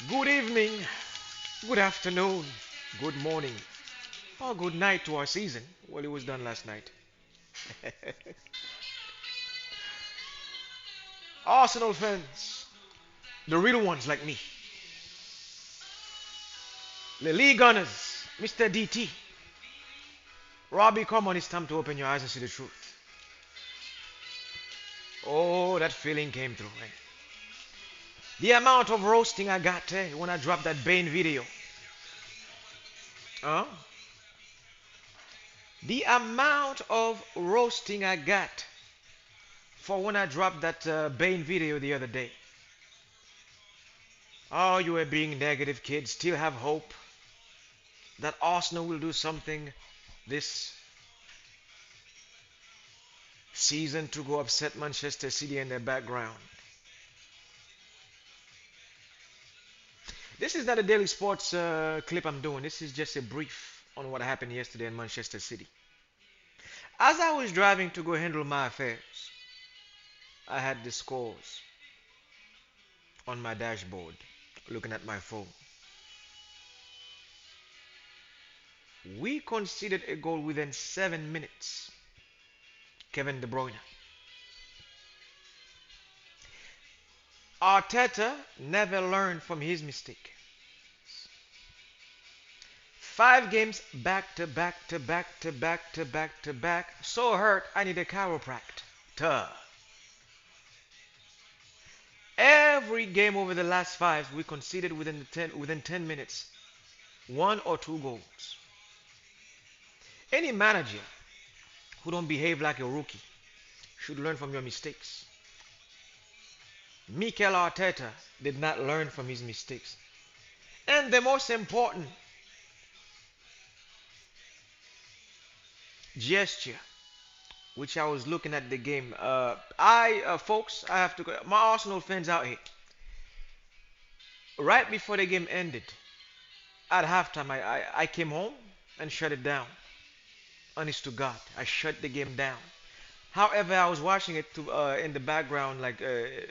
Good evening, good afternoon, good morning, or good night to our season. Well, it was done last night. Arsenal fans, the real ones like me, the league gunners, Mr. DT. Robbie, come on, it's time to open your eyes and see the truth. Oh, that feeling came through, man. The amount of roasting I got when I dropped that Bane video. Huh? The amount of roasting I got for when I dropped that Bane video the other day. Oh, you were being negative, kids. Still have hope that Arsenal will do something this season to go upset Manchester City in their background. This is not a daily sports clip I'm doing. This is just a brief on what happened yesterday in Manchester City. As I was driving to go handle my affairs, I had the scores on my dashboard, looking at my phone. We conceded a goal within 7 minutes. Kevin De Bruyne. Arteta never learned from his mistake. 5 games back to back to back to back to back to back. So hurt, I need a chiropractor. Every game over the last five, we conceded within 10 minutes, one or two goals. Any manager who don't behave like a rookie should learn from your mistakes. Mikel Arteta did not learn from his mistakes. And the most important gesture, which I was looking at the game. Folks, I have to go. My Arsenal fans out here. Right before the game ended, at halftime, I came home and shut it down. Honest to God, I shut the game down. However, I was watching it in the background, like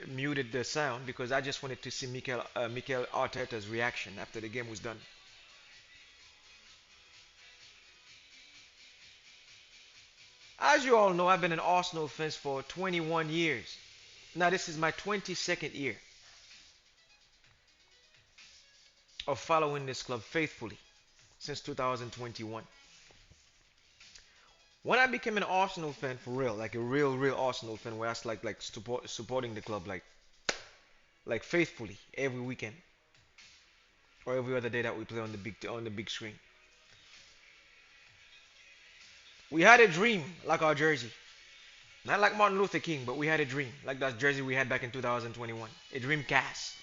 muted the sound because I just wanted to see Mikel Arteta's reaction after the game was done. As you all know, I've been an Arsenal fan for 21 years. Now this is my 22nd year of following this club faithfully since 2021. When I became an Arsenal fan for real, like a real Arsenal fan, where I was supporting the club like faithfully every weekend or every other day that we play on the big screen. We had a dream like our jersey, not like Martin Luther King, but we had a dream like that jersey we had back in 2021, a dream cast.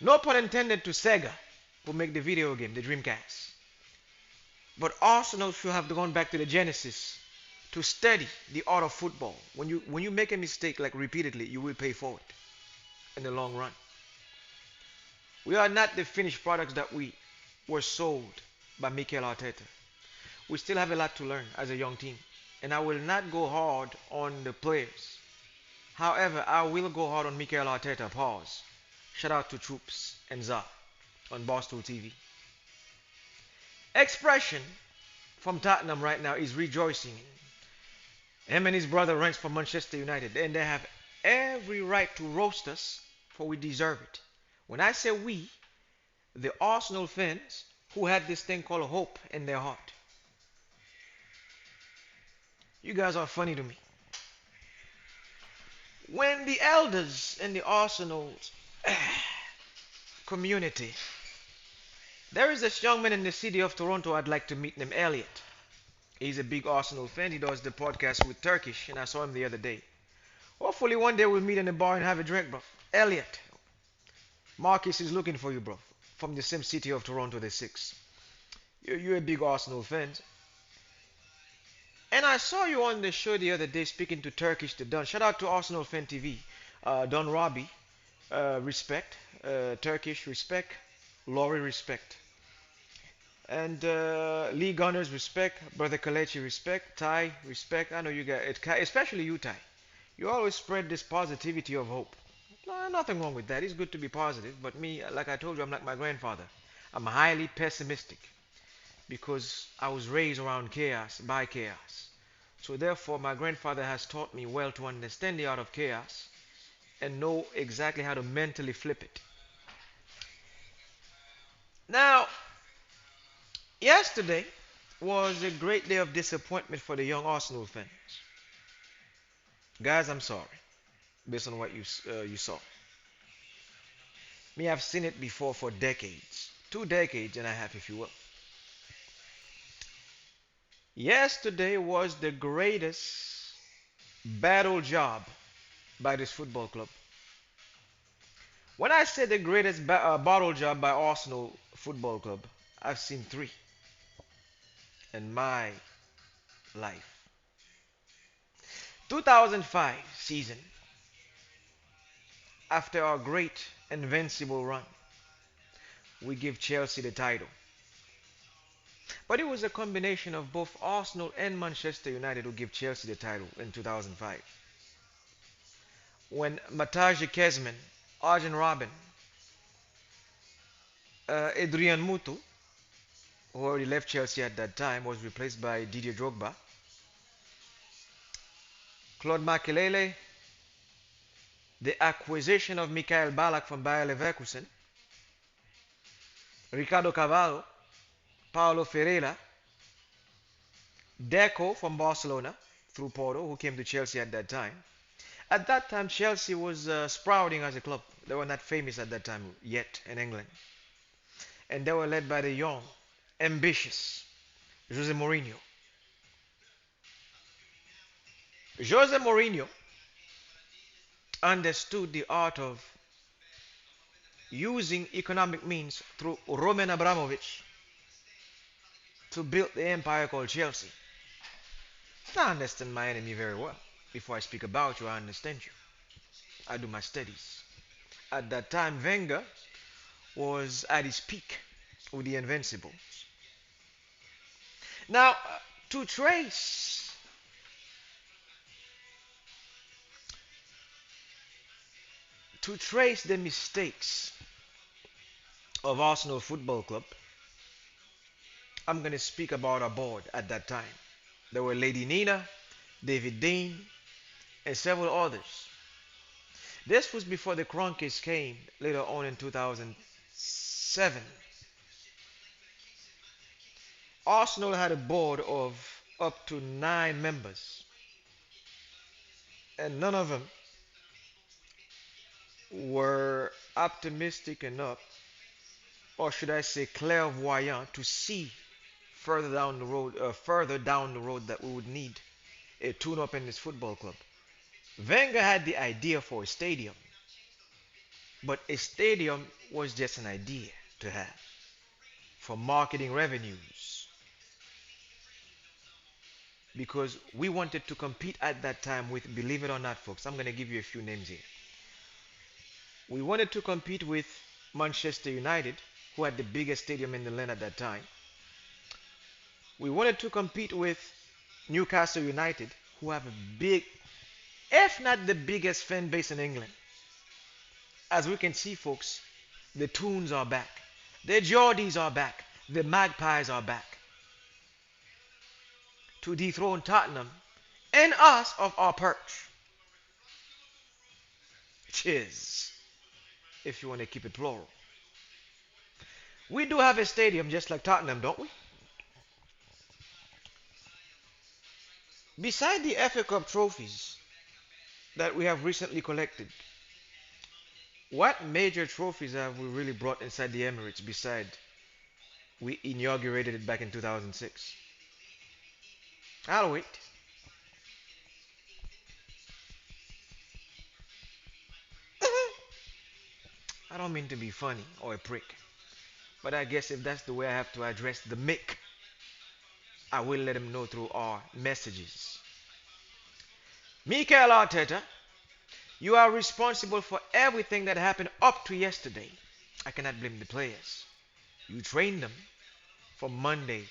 No pun intended to Sega, who make the video game, the Dreamcast. But Arsenal should have gone back to the Genesis to study the art of football. When you make a mistake like repeatedly, you will pay for it in the long run. We are not the finished products that we were sold by Mikel Arteta. We still have a lot to learn as a young team. And I will not go hard on the players. However, I will go hard on Mikel Arteta. Pause. Shout out to Troops and Za on Barstool TV. Expression from Tottenham right now is rejoicing. Him and his brother runs for Manchester United, and they have every right to roast us, for we deserve it. When I say we, the Arsenal fans who had this thing called hope in their heart. You guys are funny to me. When the elders in the Arsenal community, there is this young man in the city of Toronto I'd like to meet named Elliot. He's a big Arsenal fan. He does the podcast with Turkish, and I saw him the other day. Hopefully one day we'll meet in a bar and have a drink, bro. Elliot, Marcus is looking for you, bro. From the same city of Toronto, the six. You're a big Arsenal fan. And I saw you on the show the other day speaking to Turkish to Don. Shout out to Arsenal Fan TV. Don Robbie, respect. Turkish, respect. Laurie, respect. And Lee Gunners, respect. Brother Kalechi, respect. Ty, respect. I know you guys, especially you, Ty. You always spread this positivity of hope. No, nothing wrong with that. It's good to be positive. But me, like I told you, I'm like my grandfather. I'm highly pessimistic because I was raised around chaos, by chaos. So therefore, my grandfather has taught me well to understand the art of chaos and know exactly how to mentally flip it. Now, yesterday was a great day of disappointment for the young Arsenal fans. Guys, I'm sorry, based on what you saw. Me, I've seen it before for decades, 2 decades and a half, if you will. Yesterday was the greatest battle job by this football club. When I say the greatest battle job by Arsenal Football Club, I've seen three in my life. 2005 season, after our great invincible run, we give Chelsea the title. But it was a combination of both Arsenal and Manchester United who give Chelsea the title in 2005. When Mataji Kezman, Arjen Robben, Adrian Mutu, who already left Chelsea at that time, was replaced by Didier Drogba, Claude Makelele, the acquisition of Mikael Ballack from Bayer Leverkusen, Ricardo Cavallo, Paulo Ferreira, Deco from Barcelona through Porto, who came to Chelsea at that time. At that time, Chelsea was sprouting as a club. They were not famous at that time yet in England. And they were led by the young, ambitious Jose Mourinho. Jose Mourinho understood the art of using economic means through Roman Abramovich to build the empire called Chelsea. I understand my enemy very well. Before I speak about you, I understand you. I do my studies. At that time, Wenger was at his peak with the Invincibles. Now, to trace the mistakes of Arsenal Football Club, I'm going to speak about our board at that time. There were Lady Nina, David Dean, and several others. This was before the Kroenkes came later on in 2007. Arsenal had a board of up to 9 members, and none of them were optimistic enough, or should I say clairvoyant, to see further down the road that we would need a tune-up in this football club. Wenger had the idea for a stadium, but a stadium was just an idea to have for marketing revenues because we wanted to compete at that time with, believe it or not, folks, I'm going to give you a few names here. We wanted to compete with Manchester United, who had the biggest stadium in the land at that time. We wanted to compete with Newcastle United, who have a big, if not the biggest fan base in England. As we can see, folks, the Toons are back. The Geordies are back. The Magpies are back to dethrone Tottenham and us of our perch. Cheers, if you want to keep it plural. We do have a stadium just like Tottenham, don't we? Beside the FA Cup trophies that we have recently collected, what major trophies have we really brought inside the Emirates beside we inaugurated it back in 2006? I'll wait. I don't mean to be funny or a prick, but I guess if that's the way I have to address the Mick, I will let him know through our messages. Mikel Arteta, you are responsible for everything that happened up to yesterday. I cannot blame the players. You trained them from Monday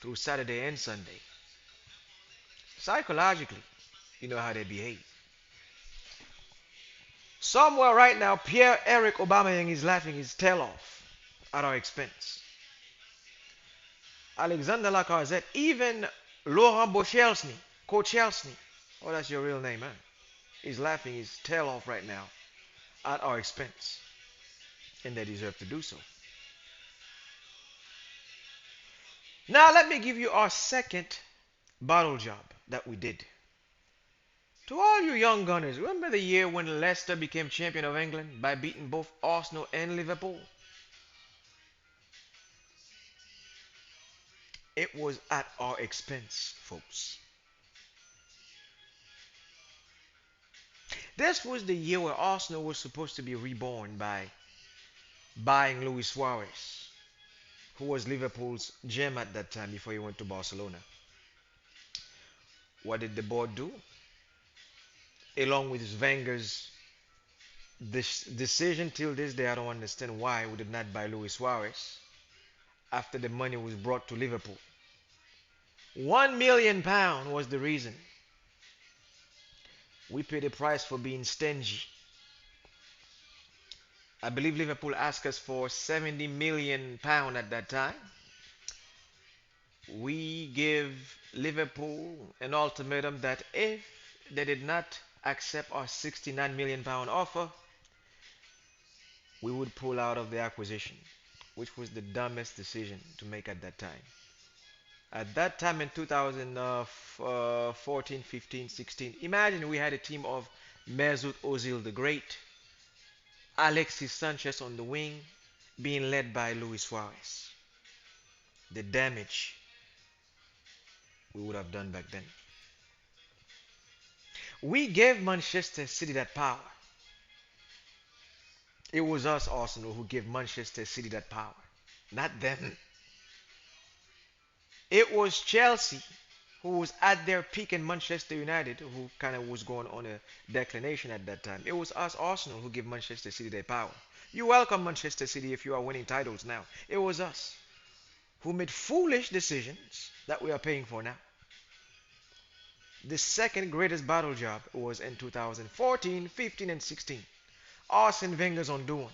through Saturday and Sunday. Psychologically, you know how they behave. Somewhere right now, Pierre-Eric Aubameyang is laughing his tail off at our expense. Alexander Lacazette, even Laurent Bochelny, Coach Chelsea, oh, that's your real name, huh? He's laughing his tail off right now at our expense, and they deserve to do so. Now, let me give you our second battle job that we did. To all you young gunners, remember the year when Leicester became champion of England by beating both Arsenal and Liverpool? It was at our expense, folks. This was the year where Arsenal was supposed to be reborn by buying Luis Suarez, who was Liverpool's gem at that time before he went to Barcelona. What did the board do? Along with Wenger's this decision till this day, I don't understand why we did not buy Luis Suarez after the money was brought to Liverpool. £1 million was the reason. We paid a price for being stingy. I believe Liverpool asked us for £70 million at that time. We give Liverpool an ultimatum that if they did not accept our £69 million offer, we would pull out of the acquisition, which was the dumbest decision to make at that time. At that time in 2014, 15, 16, imagine we had a team of Mesut Ozil the Great, Alexis Sanchez on the wing, being led by Luis Suarez. The damage we would have done back then. We gave Manchester City that power. It was us, Arsenal, who gave Manchester City that power, not them. It was Chelsea who was at their peak in Manchester United, who kind of was going on a declination at that time. It was us, Arsenal, who gave Manchester City their power. You welcome Manchester City if you are winning titles now. It was us who made foolish decisions that we are paying for now. The second greatest battle job was in 2014, 15, and 16. Arsene Wenger's undoing,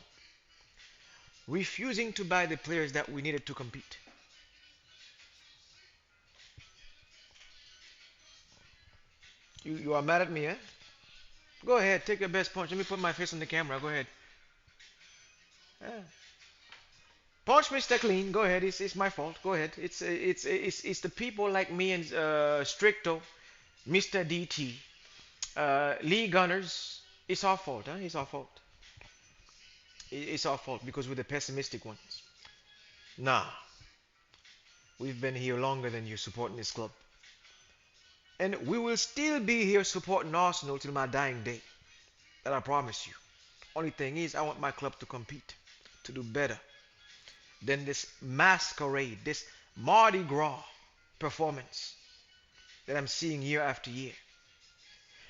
refusing to buy the players that we needed to compete. You are mad at me, eh? Go ahead, take your best punch. Let me put my face on the camera. Go ahead. Yeah. Punch Mr. Clean. Go ahead. It's my fault. Go ahead. It's the people like me and Stricto, Mr. DT, Lee Gunners. It's our fault, huh? It's our fault. It's our fault because we're the pessimistic ones. Nah, we've been here longer than you supporting this club. And we will still be here supporting Arsenal till my dying day. That I promise you. Only thing is, I want my club to compete, to do better than this masquerade, this Mardi Gras performance that I'm seeing year after year.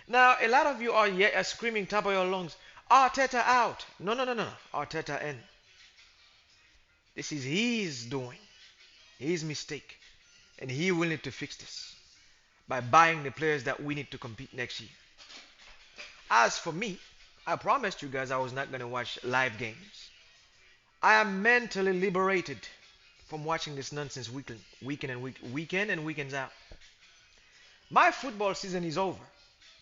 Now, a lot of you are yet screaming top of your lungs, Arteta out. No, no, no, no. Arteta in. This is his doing, his mistake. And he will need to fix this by buying the players that we need to compete next year. As for me, I promised you guys I was not going to watch live games. I am mentally liberated from watching this nonsense weekend and weekends out. My football season is over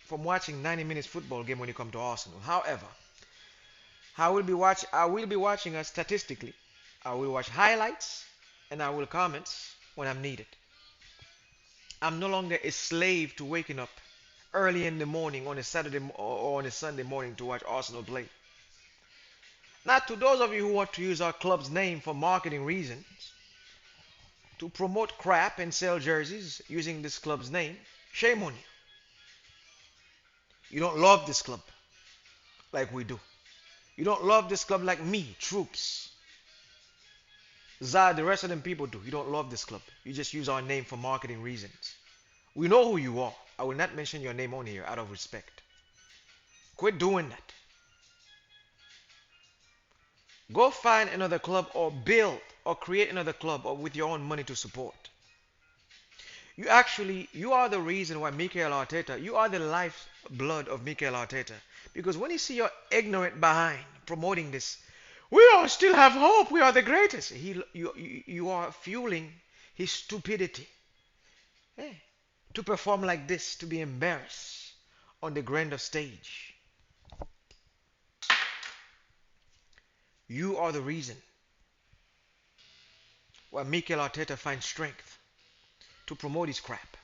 from watching 90 minutes football game when you come to Arsenal. However, I will be watching us statistically. I will watch highlights and I will comment when I'm needed. I'm no longer a slave to waking up early in the morning on a Saturday or on a Sunday morning to watch Arsenal play. Now, to those of you who want to use our club's name for marketing reasons, to promote crap and sell jerseys using this club's name, shame on you. You don't love this club like we do. You don't love this club like me, Troops. Zad, the rest of them people do. You don't love this club. You just use our name for marketing reasons. We know who you are. I will not mention your name on here out of respect. Quit doing that. Go find another club or build or create another club or with your own money to support. You are the reason why Mikel Arteta, you are the lifeblood of Mikel Arteta. Because when you see your ignorant behind promoting this, we all still have hope. We are the greatest. You are fueling his stupidity. Eh, to perform like this, to be embarrassed on the grander stage. You are the reason why Mikel Arteta finds strength to promote his crap.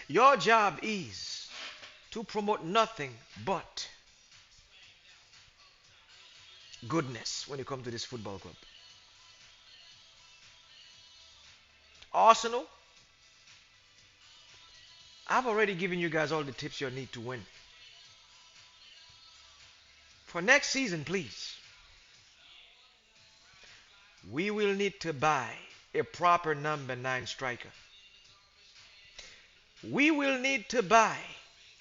Your job is to promote nothing but goodness when it comes to this football club. Arsenal, I've already given you guys all the tips you need to win. For next season, please, we will need to buy a proper number 9 striker. We will need to buy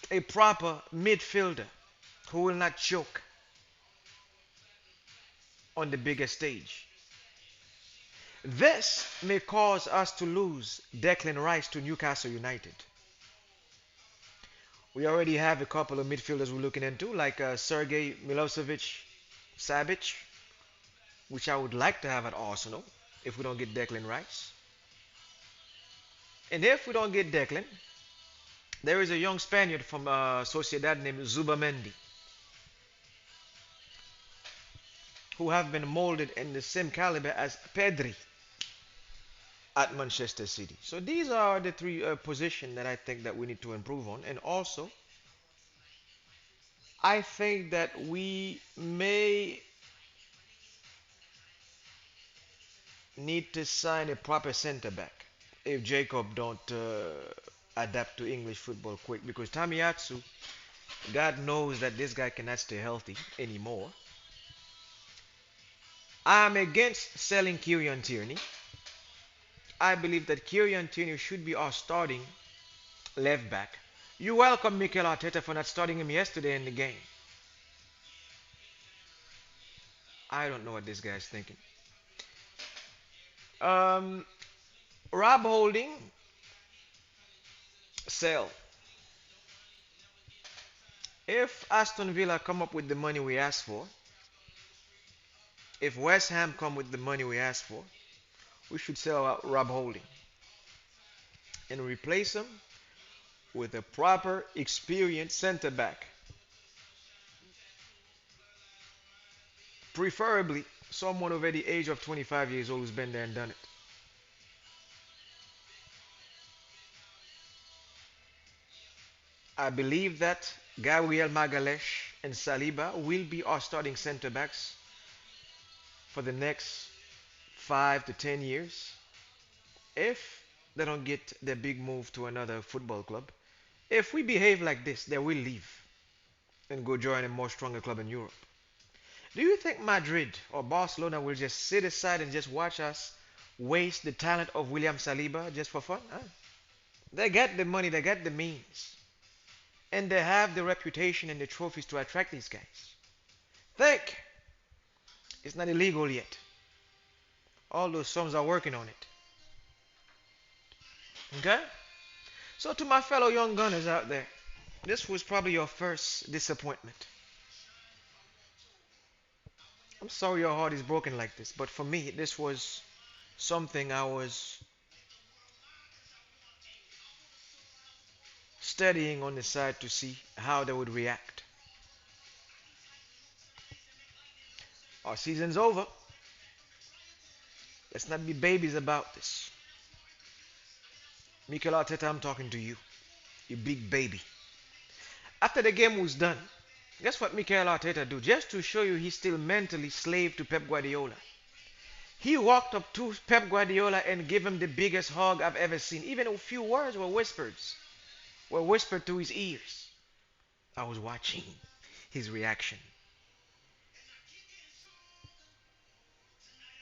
a proper midfielder who will not choke on the biggest stage. This may cause us to lose Declan Rice to Newcastle United. We already have a couple of midfielders we're looking into, like Sergei Milosevic Savic, which I would like to have at Arsenal if we don't get Declan Rice. And if we don't get Declan, there is a young Spaniard from Sociedad named Zubamendi, who have been molded in the same caliber as Pedri at Manchester City. So these are the three positions that I think that we need to improve on. And also, I think that we may need to sign a proper center back if Jacob don't adapt to English football quick, because Tamiatsu, God knows that this guy cannot stay healthy anymore. I'm against selling Kieran Tierney. I believe that Kieran Tierney should be our starting left back. You welcome Mikel Arteta for not starting him yesterday in the game. I don't know what this guy is thinking. Um, Rob Holding, sell. If Aston Villa come up with the money we asked for, if West Ham come with the money we asked for, we should sell out Rob Holding and replace him with a proper, experienced center back. Preferably someone over the age of 25 years old who's been there and done it. I believe that Gabriel Magalhaes and Saliba will be our starting center backs for the next 5 to 10 years if they don't get their big move to another football club. If we behave like this, they will leave and go join a more stronger club in Europe. Do you think Madrid or Barcelona will just sit aside and just watch us waste the talent of William Saliba just for fun? Huh? They get the money, they get the means, and they have the reputation and the trophies to attract these guys. Think it's not illegal yet. All those sums are working on it. Okay? So to my fellow young gunners out there, this was probably your first disappointment. I'm sorry your heart is broken like this, but for me, this was something I was studying on the side to see how they would react. Our season's over. Let's not be babies about this. Mikel Arteta, I'm talking to you, you big baby. After the game was done, guess what Mikel Arteta do? Just to show you he's still mentally slave to Pep Guardiola. He walked up to Pep Guardiola and gave him the biggest hug I've ever seen. Even a few words were whispered to his ears. I was watching his reaction.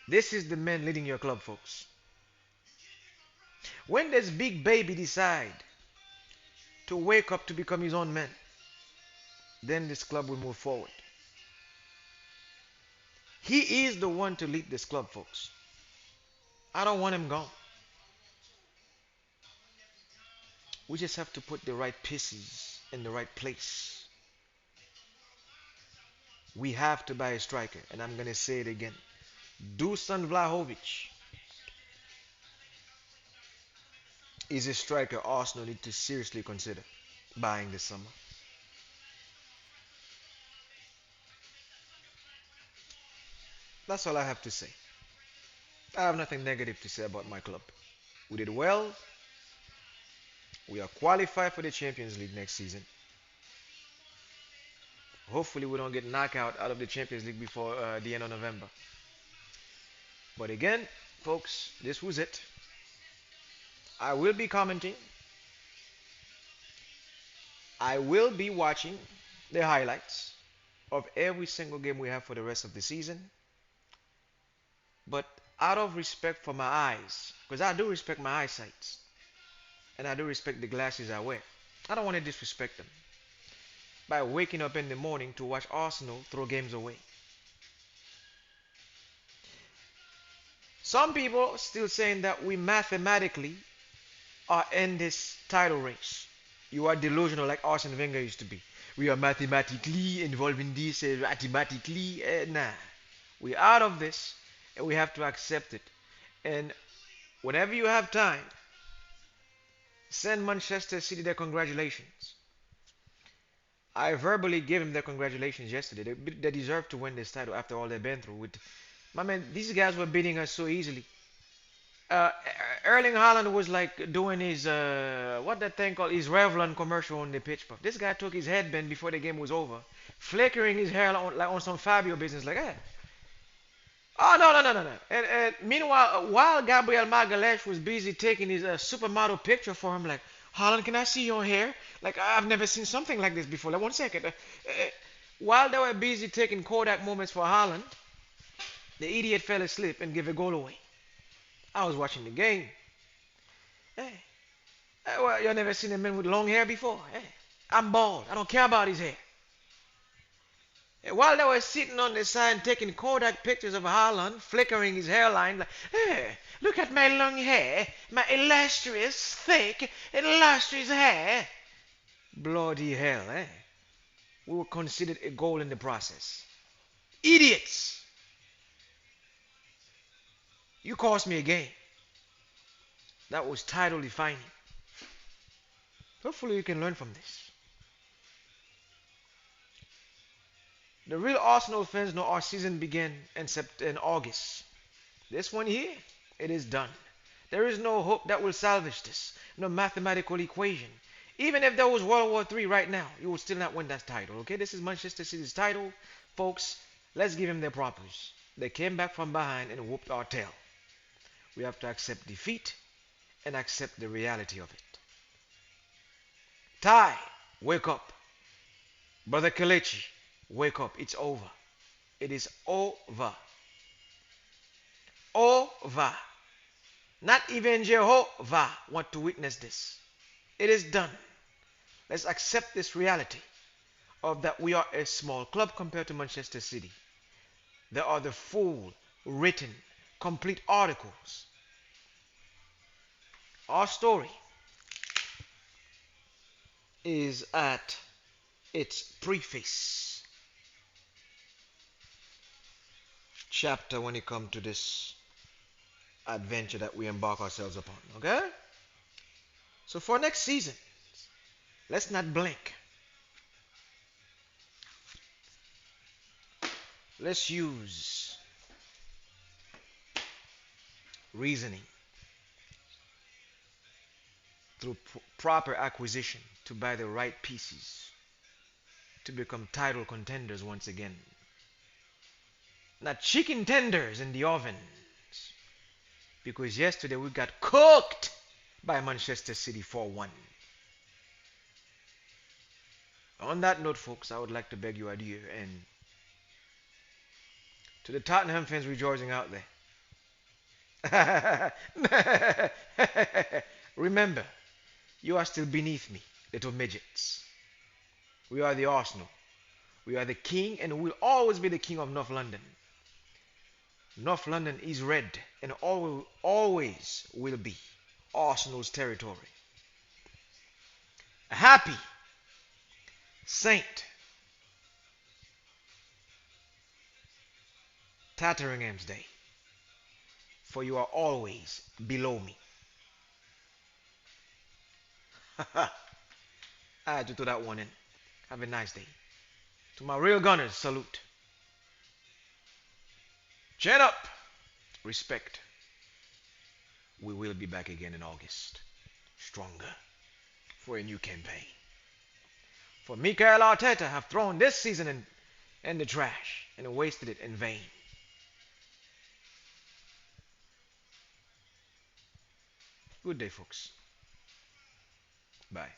This is the man leading your club, folks. When this big baby decide to wake up to become his own man, then this club will move forward. He is the one to lead this club, folks. I don't want him gone. We just have to put the right pieces in the right place. We have to buy a striker, and I'm gonna say it again. Dusan Vlahovic is a striker Arsenal need to seriously consider buying this summer. That's all I have to say. I have nothing negative to say about my club. We did well. We are qualified for the Champions League next season. Hopefully, we don't get knocked out of the Champions League before the end of November. But again, folks, this was it. I will be commenting. I will be watching the highlights of every single game we have for the rest of the season. But out of respect for my eyes, because I do respect my eyesight, and I do respect the glasses I wear, I don't want to disrespect them by waking up in the morning to watch Arsenal throw games away. Some people still saying that we mathematically are in this title race. You are delusional like Arsene Wenger used to be. We are mathematically involved in this, mathematically. Nah. We're out of this, and we have to accept it. And whenever you have time, send Manchester City their congratulations. I verbally gave them their congratulations yesterday. They deserve to win this title after all they've been through. With my man, these guys were beating us so easily. uh, Erling Haaland was like doing his what that thing called his Revlon commercial on the pitch. Puff. This guy took his headband before the game was over, flickering his hair like on some Fabio business, like hey. Oh no. And meanwhile, while Gabriel Magalhaes was busy taking his supermodel picture for him, like Haaland, can I see your hair? Like I've never seen something like this before. Like 1 second. While they were busy taking Kodak moments for Haaland, the idiot fell asleep and gave a goal away. I was watching the game. Hey, well, you never seen a man with long hair before. Hey, I'm bald. I don't care about his hair. While they were sitting on the side taking Kodak pictures of Haaland, flickering his hairline, like, hey, look at my long hair, my illustrious, thick, illustrious hair. Bloody hell, eh? We were considered a goal in the process. Idiots! You cost me a game. That was title defining. Hopefully you can learn from this. The real Arsenal fans know our season began in August. This one here, it is done. There is no hope that will salvage this. No mathematical equation. Even if there was World War III right now, you would still not win that title. Okay, this is Manchester City's title. Folks, let's give them their propers. They came back from behind and whooped our tail. We have to accept defeat and accept the reality of it. Ty, wake up. Brother Kelechi, wake up. It's over. It is over. Over. Not even Jehovah want to witness this. It is done. Let's accept this reality of that we are a small club compared to Manchester City. There are the full, written, complete articles. Our story is at its preface chapter when it comes to this adventure that we embark ourselves upon. Okay? So for next season, let's not blink. Let's use reasoning through proper acquisition to buy the right pieces to become title contenders once again. Not chicken tenders in the ovens. Because yesterday we got cooked by Manchester City 4-1. On that note, folks, I would like to beg your adieu. And to the Tottenham fans rejoicing out there, remember, you are still beneath me, little midgets. We are the Arsenal. We are the king and will always be the king of North London. North London is red and always will be Arsenal's territory. A happy Saint Tatteringham's Day, for you are always below me. I had to throw that one in. Have a nice day. To my real gunners, salute. Chin up. Respect. We will be back again in August. Stronger. For a new campaign. For Mikael Arteta have thrown this season in the trash and wasted it in vain. Good day, folks. Bye.